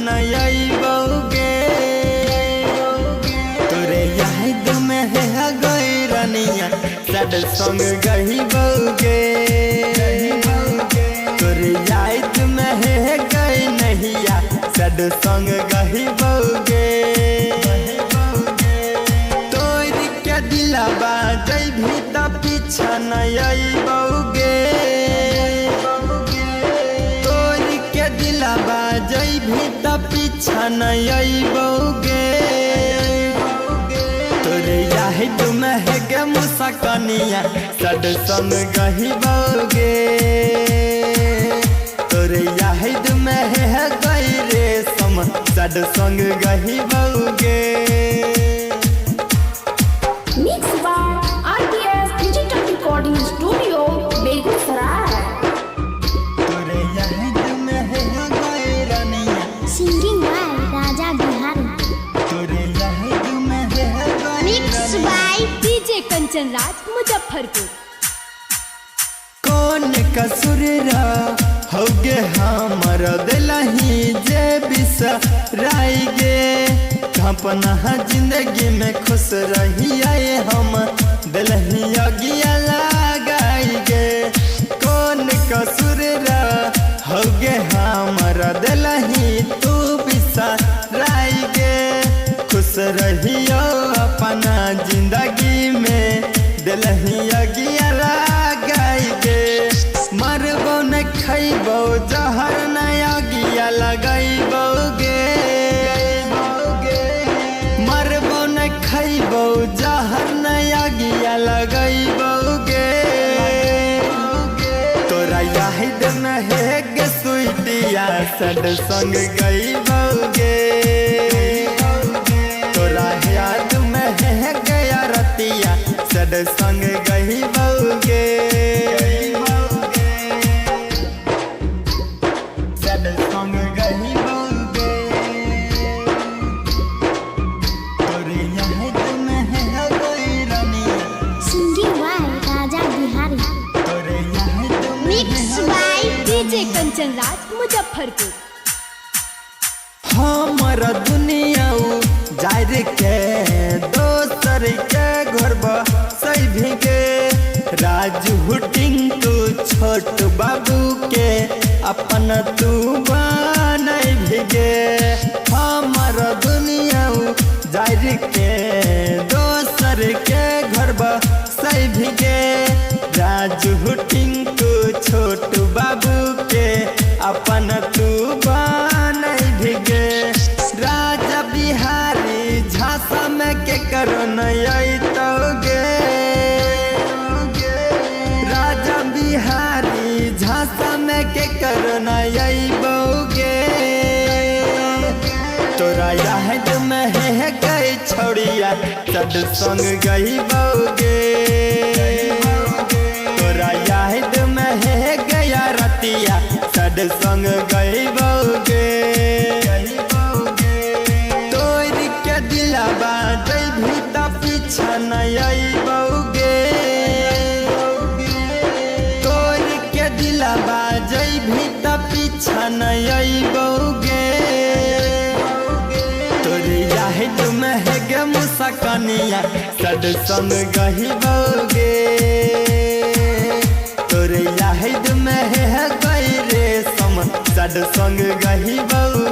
नयबोगे तोरे याद में है गई रनिया सड संग गहिबोगे तोरे याद में है गई नहिया सड संग गहिबोगे तोर के दिलवा जइभी त पीछा नयबोगे जइभी त पीछा नयबोगे तोरे याद में है गे मुसकनिया सड संग गहिबोगे तोरे याद में है गई रेशम सड संग गहिबोगे। Mix by RTS digital recording studio Begusarai. Singing by Raja Bihari. Mix by DJ Kanchan Raj Muzaffarpur. कौन कसूर होगे हमर दिलही जे बिसराई गे अपना जिंदगी में खुश रही आए हम दिलही अगिया लगाई गे कौन कसूर होगे हमर दिलही तू बिसराई गे खुश रहियो अपना जिंदगी में दिलही अगिया लगाई गे मरबो न खैबो जहर न अगिया लगैबोगे मरबो न खैबो जहर न अगिया लगैबोगे तोरा याद में है गे सुइटिया सड संग गइबोगे तोरा याद में है गया रतिया सड संग गइबोगे सड संग गइबोगे तोरे याद में है गई रनिया सिंगिंग बाय राजा बिहारी। तोरे याद में mix by DJ Kanchan Raj Muzaffarpur. हमर दुनिया जार के दोसर के घर बसई भीगे राजू टिंकू छोट बाबू के अपन तू बनई भीगे हमर दुनिया जार के दोसर के घर बसई भीगे राजू टिंकू छोट बाबू के अपन तू बनई भीगे राजा बिहारी झांसा में के करो नयतोगे राजा बिहारी झांसा में के करो नयबोगे तोरा याद में है गई छोड़िया सड संग गइबोगे तोरा याद में है गया रतिया सड संग गइबोगे दिलवा जइभी त पीछा नयबोगे तोर के दिलवा जइभी त पीछा नयबोगे तोरे याद में है गे मुसकनिया सड संग गहिबोगे तोरे याद में है गई रेशम सड संग गहिबोगे।